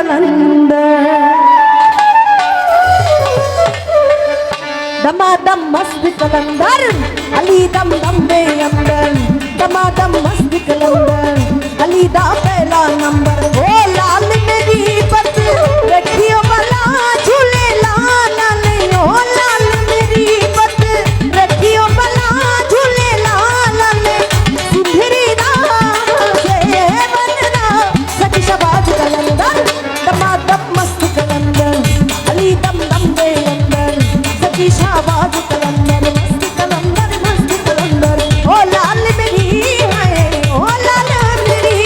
कलंदर। दमादम मस्त कलंदर, अली दम दम दे अंदर। दमादम मस्त कलंदर, अली दा पहला नंबर। ओ लाल मेरी पत रखियो भला झूले लाला ने। ओ लाल मेरी पत रखियो भला झूले लाला ने। सुंदरी दा से बनना सच शबाज कलंदर। दमादम मस्त कलंदर, अली दम दम दे अंदर। सची शाबाज कलंदर, मस्त कलंदर मस्त कलंदर। ओ लाल मेरी है, ओ लाल मेरी।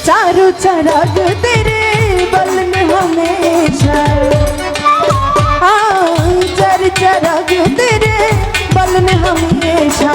चारों चराग तेरे बल में हमेशा। हाँ, चार चराग तेरे बल में हमेशा।